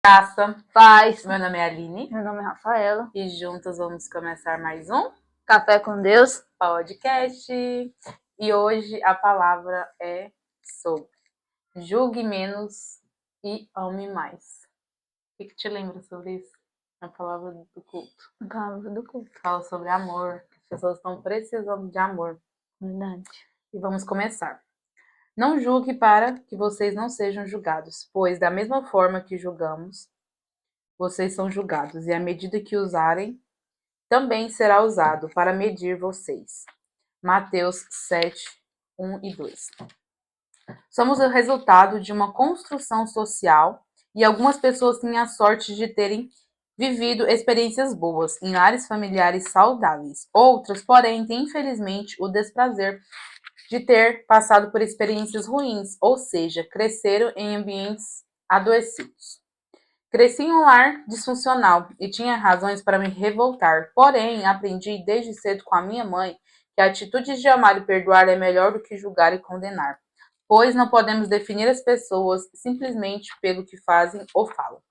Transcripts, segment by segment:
Graça, Paz. meu nome é Aline. Meu nome é Rafaela. E juntos vamos começar mais um Café com Deus podcast. E hoje a palavra é sobre julgue menos e ame mais. O que te lembra sobre isso? A palavra do culto. A palavra do culto. Fala sobre amor. As pessoas estão precisando de amor. Verdade. E vamos começar. Não julgue para que vocês não sejam julgados, pois da mesma forma que julgamos, vocês são julgados, e a medida que usarem também será usado para medir vocês. Mateus 7, 1 e 2. Somos o resultado de uma construção social e algumas pessoas têm a sorte de terem vivido experiências boas em lares familiares saudáveis. Outras, porém, têm infelizmente o desprazer de ter passado por experiências ruins, ou seja, cresceram em ambientes adoecidos. Cresci em um lar disfuncional e tinha razões para me revoltar, porém aprendi desde cedo com a minha mãe que a atitude de amar e perdoar é melhor do que julgar e condenar, pois não podemos definir as pessoas simplesmente pelo que fazem ou falam.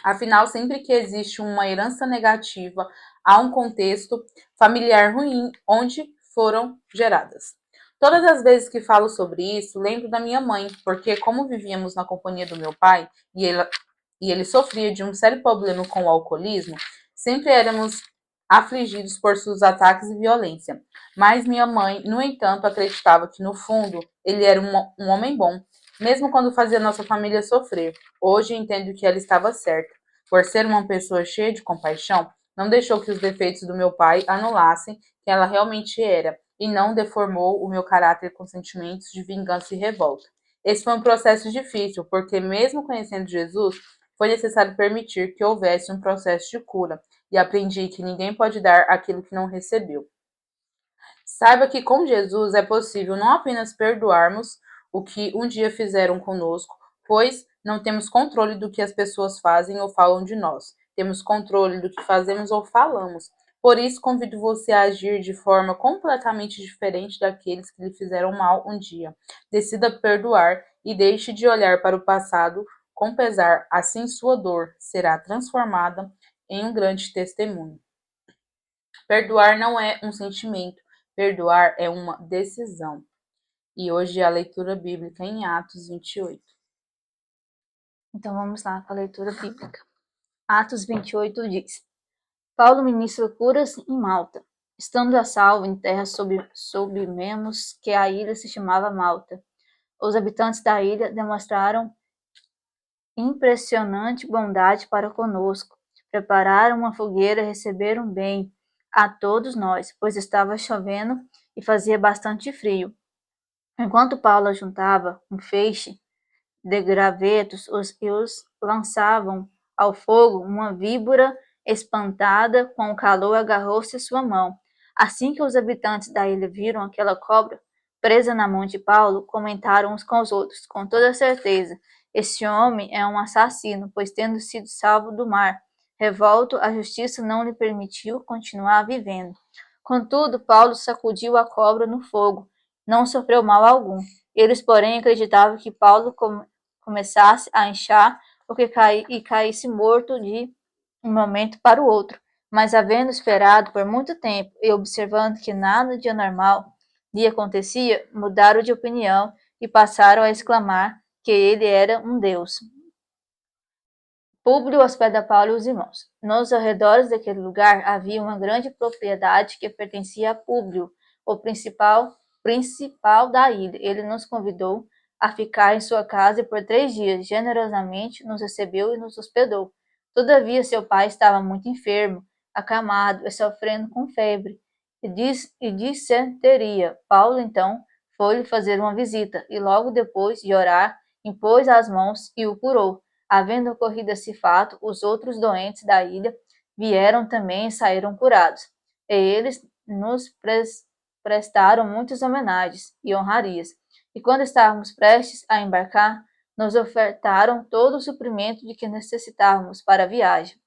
Afinal, sempre que existe uma herança negativa, há um contexto familiar ruim onde foram geradas. Todas as vezes que falo sobre isso, lembro da minha mãe, porque como vivíamos na companhia do meu pai e ele sofria de um sério problema com o alcoolismo, sempre éramos afligidos por seus ataques e violência. Mas minha mãe, no entanto, acreditava que, no fundo, ele era um homem bom, mesmo quando fazia nossa família sofrer. Hoje entendo que ela estava certa. Por ser uma pessoa cheia de compaixão, não deixou que os defeitos do meu pai anulassem quem ela realmente era, e não deformou o meu caráter com sentimentos de vingança e revolta. Esse foi um processo difícil, porque mesmo conhecendo Jesus, foi necessário permitir que houvesse um processo de cura, e aprendi que ninguém pode dar aquilo que não recebeu. Saiba que com Jesus é possível não apenas perdoarmos o que um dia fizeram conosco, pois não temos controle do que as pessoas fazem ou falam de nós. Temos controle do que fazemos ou falamos. Por isso, convido você a agir de forma completamente diferente daqueles que lhe fizeram mal um dia. Decida perdoar e deixe de olhar para o passado com pesar. Assim, sua dor será transformada em um grande testemunho. Perdoar não é um sentimento, perdoar é uma decisão. E hoje é a leitura bíblica em Atos 28. Então vamos lá com a leitura bíblica. Atos 28 diz: Paulo ministra curas em Malta. Estando a salvo em terra soubemos que a ilha se chamava Malta. Os habitantes da ilha demonstraram impressionante bondade para conosco. Prepararam uma fogueira e receberam bem a todos nós, pois estava chovendo e fazia bastante frio. Enquanto Paulo ajuntava um feixe de gravetos e os lançavam ao fogo, uma víbora espantada com o calor agarrou-se à sua mão. Assim que os habitantes da ilha viram aquela cobra presa na mão de Paulo, comentaram uns com os outros, com toda certeza, esse homem é um assassino, pois tendo sido salvo do mar, revolto, a justiça não lhe permitiu continuar vivendo. Contudo, Paulo sacudiu a cobra no fogo, não sofreu mal algum. Eles, porém, acreditavam que Paulo começasse a inchar e caísse morto de um momento para o outro. Mas, havendo esperado por muito tempo e observando que nada de anormal lhe acontecia, mudaram de opinião e passaram a exclamar que ele era um deus. Públio hospeda Paulo e os irmãos. Nos arredores daquele lugar havia uma grande propriedade que pertencia a Públio, o principal da ilha. Ele nos convidou a ficar em sua casa e por 3 dias generosamente nos recebeu e nos hospedou. Todavia seu pai estava muito enfermo, acamado e sofrendo com febre e dissenteria. Paulo então foi-lhe fazer uma visita e logo depois de orar impôs as mãos e o curou. Havendo ocorrido esse fato, os outros doentes da ilha vieram também e saíram curados. E eles nos prestaram muitas homenagens e honrarias. E quando estávamos prestes a embarcar, nos ofertaram todo o suprimento de que necessitávamos para a viagem.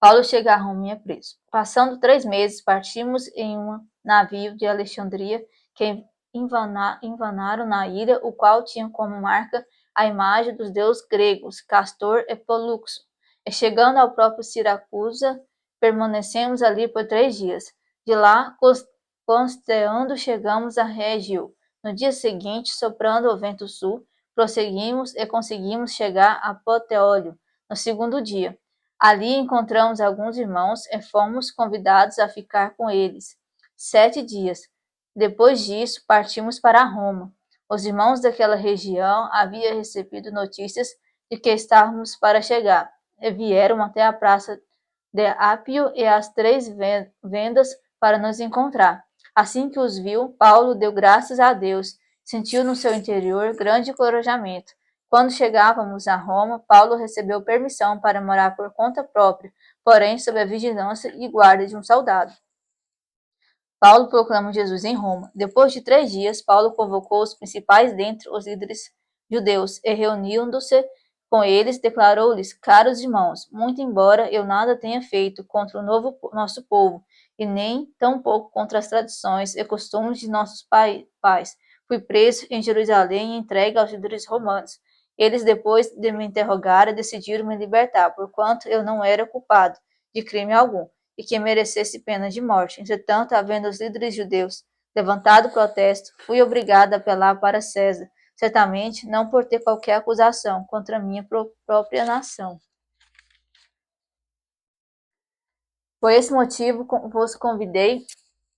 Paulo chega a Roma e é preso. Passando 3 meses, partimos em um navio de Alexandria que envanaram na ilha, o qual tinha como marca a imagem dos deuses gregos, Castor e Poluxo. E chegando ao próprio Siracusa, permanecemos ali por 3 dias. De lá, costeando, chegamos a Régio. No dia seguinte, soprando o vento sul, prosseguimos e conseguimos chegar a Puteoli no segundo dia. Ali encontramos alguns irmãos e fomos convidados a ficar com eles 7 dias. Depois disso, partimos para Roma. Os irmãos daquela região haviam recebido notícias de que estávamos para chegar, e vieram até a praça de Apio e as 3 vendas para nos encontrar. Assim que os viu, Paulo deu graças a Deus, sentiu no seu interior grande encorajamento. Quando chegávamos a Roma, Paulo recebeu permissão para morar por conta própria, porém sob a vigilância e guarda de um soldado. Paulo proclama Jesus em Roma. Depois de 3 dias, Paulo convocou os principais dentre os líderes judeus e, reunindo-se com eles, declarou-lhes: Caros irmãos, muito embora eu nada tenha feito contra o nosso povo, e nem tampouco contra as tradições e costumes de nossos pais, fui preso em Jerusalém e entregue aos líderes romanos. Eles, depois de me interrogar, decidiram me libertar, porquanto eu não era culpado de crime algum e que merecesse pena de morte. Entretanto, havendo os líderes judeus levantado protesto, fui obrigado a apelar para César, certamente não por ter qualquer acusação contra minha própria nação. Por esse motivo vos convidei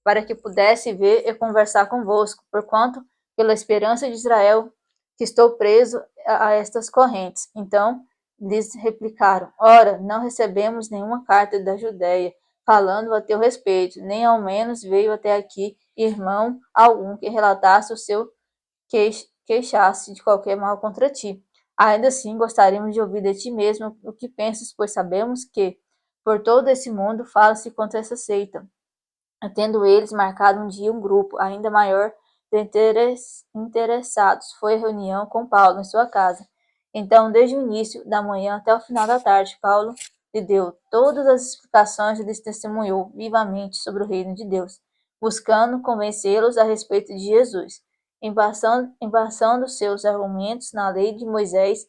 para que pudesse ver e conversar convosco, porquanto, pela esperança de Israel, que estou preso a estas correntes. Então lhes replicaram: Ora, não recebemos nenhuma carta da Judéia falando a teu respeito, nem ao menos veio até aqui irmão algum que relatasse o seu queixasse de qualquer mal contra ti. Ainda assim, gostaríamos de ouvir de ti mesmo o que pensas, pois sabemos que, por todo esse mundo, fala-se contra essa seita, tendo eles marcado um dia um grupo ainda maior de interessados. Foi a reunião com Paulo em sua casa. Então, desde o início da manhã até o final da tarde, Paulo lhe deu todas as explicações e lhes testemunhou vivamente sobre o reino de Deus, buscando convencê-los a respeito de Jesus, embaçando seus argumentos na lei de Moisés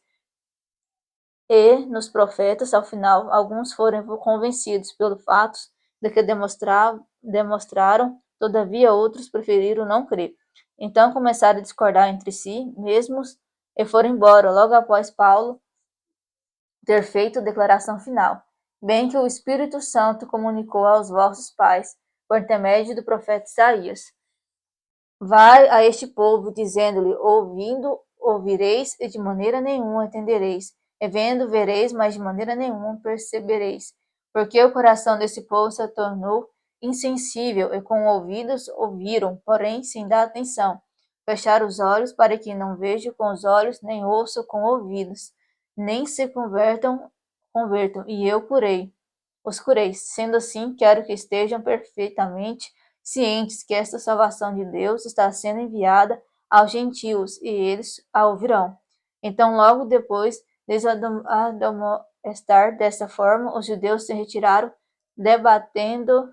e nos profetas. Ao final, alguns foram convencidos pelo fato de que demonstraram, todavia outros preferiram não crer. Então começaram a discordar entre si mesmos e foram embora, logo após Paulo ter feito a declaração final, bem que o Espírito Santo comunicou aos vossos pais, por intermédio do profeta Isaías: Vai a este povo, dizendo-lhe: ouvindo, ouvireis, e de maneira nenhuma entendereis, e vendo, vereis, mas de maneira nenhuma percebereis. Porque o coração desse povo se tornou insensível, e com ouvidos ouviram, porém sem dar atenção. Fecharam os olhos para que não vejam com os olhos, nem ouçam com ouvidos, nem se convertam, e eu os curei. Sendo assim, quero que estejam perfeitamente cientes que esta salvação de Deus está sendo enviada aos gentios, e eles a ouvirão. Então, logo depois de admoestar dessa forma, os judeus se retiraram, debatendo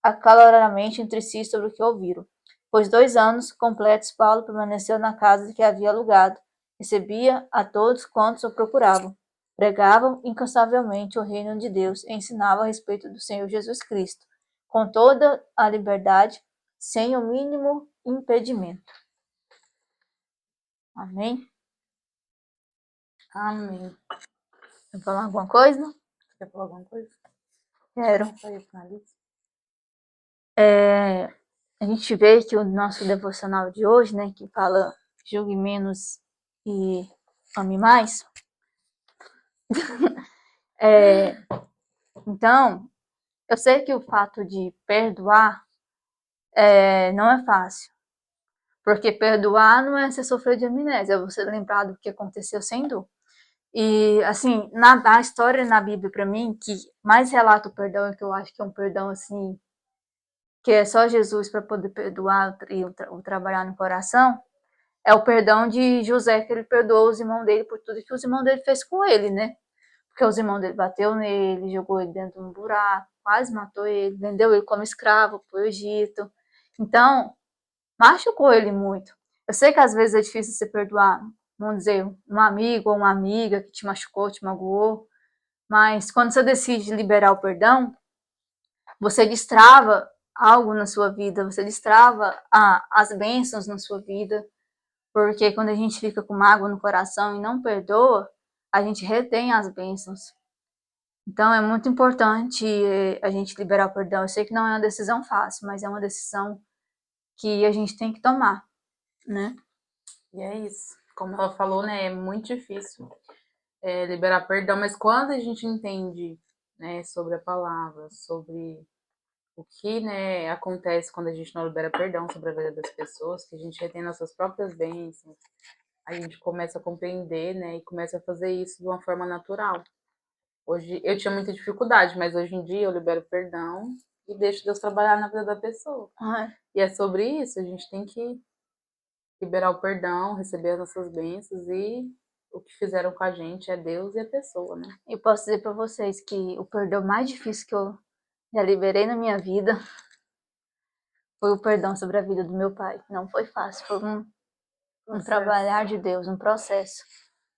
acaloradamente entre si sobre o que ouviram. Pois 2 anos completos Paulo permaneceu na casa que havia alugado, recebia a todos quantos o procuravam, pregava incansavelmente o reino de Deus e ensinava a respeito do Senhor Jesus Cristo, com toda a liberdade, sem o mínimo impedimento. Amém? Amém. Quer falar alguma coisa? Quer falar alguma coisa? Quero. Só eu finalizo. A gente vê que o nosso devocional de hoje, né, que fala julgue menos e ame mais. Então, eu sei que o fato de perdoar não é fácil. Porque perdoar não é você sofrer de amnésia, é você lembrar do que aconteceu sem dor. E, assim, a história na Bíblia, para mim, que mais relata o perdão, é que eu acho que é um perdão, assim, que é só Jesus para poder perdoar e trabalhar no coração, é o perdão de José, que ele perdoou os irmãos dele por tudo que os irmãos dele fez com ele, né? Porque os irmãos dele bateu nele, jogou ele dentro de um buraco, quase matou ele, vendeu ele como escravo para o Egito. Então, machucou ele muito. Eu sei que às vezes é difícil se perdoar, vamos dizer, um amigo ou uma amiga que te machucou, te magoou. Mas quando você decide liberar o perdão, você destrava algo na sua vida, você destrava as bênçãos na sua vida. Porque quando a gente fica com mágoa no coração e não perdoa, a gente retém as bênçãos. Então é muito importante a gente liberar o perdão. Eu sei que não é uma decisão fácil, mas é uma decisão que a gente tem que tomar, né? E é isso. Como ela falou, né? É muito difícil liberar perdão, mas quando a gente entende, né, sobre a palavra, sobre o que, né, acontece quando a gente não libera perdão sobre a vida das pessoas, que a gente retém nossas próprias bênçãos, a gente começa a compreender, né, e começa a fazer isso de uma forma natural. Hoje eu tinha muita dificuldade, mas hoje em dia eu libero perdão e deixo Deus trabalhar na vida da pessoa. E é sobre isso, a gente tem que liberar o perdão, receber as nossas bênçãos e o que fizeram com a gente é Deus e a pessoa, né? Eu posso dizer para vocês que o perdão mais difícil que eu já liberei na minha vida foi o perdão sobre a vida do meu pai. Não foi fácil, foi um trabalhar de Deus, um processo.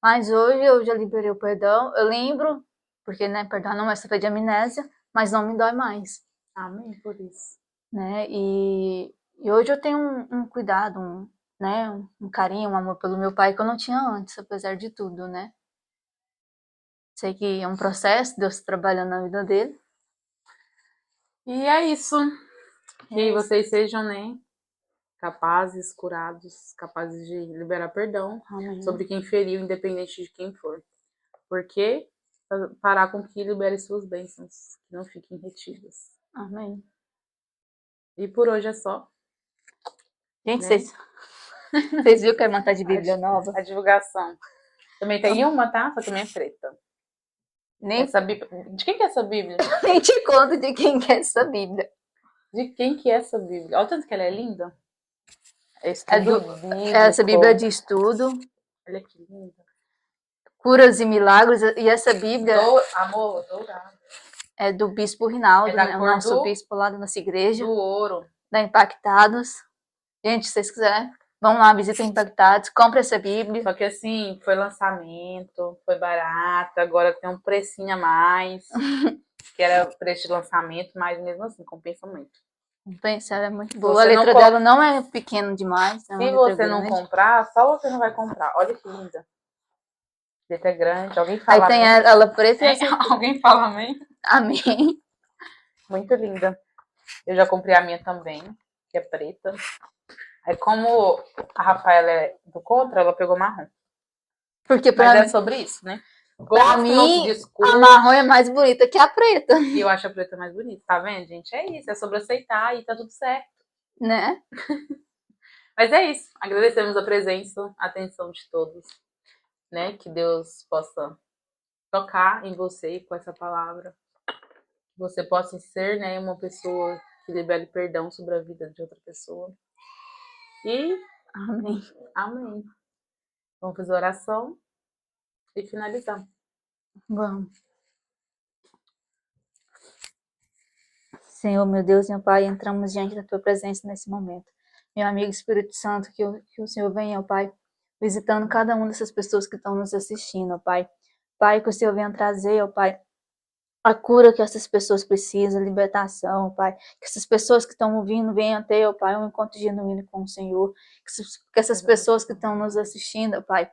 Mas hoje eu já liberei o perdão, eu lembro, porque, né, perdão não é sofrer de amnésia, mas não me dói mais. Amém por isso. Né? E hoje eu tenho um cuidado, né, um carinho, um amor pelo meu pai que eu não tinha antes, apesar de tudo, né? Sei que é um processo, Deus trabalhando na vida dele. E é isso. Que vocês sejam, né, capazes, curados, capazes de liberar perdão sobre quem feriu, independente de quem for. Porque parar com que libere suas bênçãos, que não fiquem retidas. Amém. E por hoje é só. Gente, né? Vocês viram que é uma de Bíblia nova? A divulgação. Também tem uma, tá? Só que também é preta. Nem... Essa Bíblia... De quem que é essa Bíblia? Nem te conto de quem que é essa Bíblia. De quem que é essa Bíblia? Olha o tanto que ela é linda. Essa Bíblia de estudo. Olha que linda. Curas e milagres. E essa Bíblia... Amor, dourado. É do Bispo Rinaldo, né? O nosso bispo lá da nossa igreja. Do ouro. Da Impactados. Gente, se vocês quiserem, vão lá, visitem Impactados, compre essa Bíblia. Só que assim, foi lançamento, foi barato, agora tem um precinho a mais, que era preço de lançamento, mas mesmo assim, compensa muito. Compensa, ela é muito boa. A letra dela não é pequena demais. Se você não comprar, só você não vai comprar. Olha que linda. Letra grande, alguém fala amém. Aí tem ela preta e alguém fala amém? Amém. Muito linda. Eu já comprei a minha também, que é preta. Aí como a Rafaela é do contra, ela pegou marrom. Porque mas é sobre isso, né? Pra mim, a marrom é mais bonita que a preta. E eu acho a preta mais bonita, tá vendo, gente? É isso, é sobre aceitar e tá tudo certo. Né? Mas é isso. Agradecemos a presença, a atenção de todos, né? Que Deus possa tocar em você com essa palavra. Que você possa ser, né, uma pessoa que libere perdão sobre a vida de outra pessoa. E amém. Amém. Vamos fazer oração e finalizar. Vamos. Senhor, meu Deus, meu Pai, entramos diante da Tua presença nesse momento. Meu amigo Espírito Santo, que o Senhor venha, ó Pai, visitando cada uma dessas pessoas que estão nos assistindo, ó Pai. Pai, que o Senhor venha trazer, ó Pai, a cura que essas pessoas precisam, a libertação, ó Pai. Que essas pessoas que estão ouvindo venham ter, ó Pai, um encontro genuíno com o Senhor. Que essas pessoas que estão nos assistindo, ó Pai,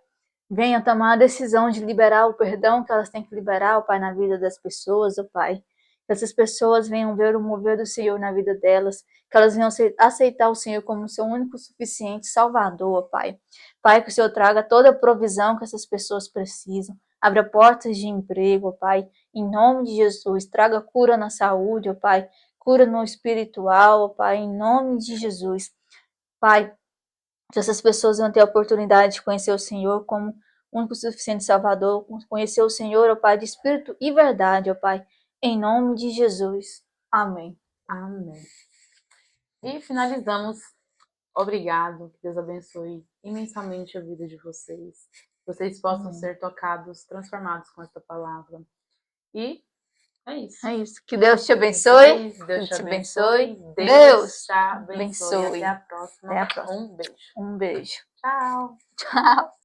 venham tomar a decisão de liberar o perdão que elas têm que liberar, ó Pai, na vida das pessoas, ó Pai. Que essas pessoas venham ver o mover do Senhor na vida delas, que elas venham aceitar o Senhor como seu único suficiente Salvador, Pai. Pai, que o Senhor traga toda a provisão que essas pessoas precisam, abra portas de emprego, Pai, em nome de Jesus, traga cura na saúde, Pai, cura no espiritual, Pai, em nome de Jesus. Pai, que essas pessoas vão ter a oportunidade de conhecer o Senhor como único suficiente Salvador, conhecer o Senhor, ó Pai, de espírito e verdade, ó Pai, em nome de Jesus. Amém. Amém. E finalizamos. Obrigado. Que Deus abençoe imensamente a vida de vocês. Que vocês possam ser tocados, transformados com essa palavra. E é isso. É isso. Que Deus te abençoe. Deus te abençoe. Deus te abençoe. Até a próxima. Até a próxima. Um beijo. Um beijo. Tchau. Tchau.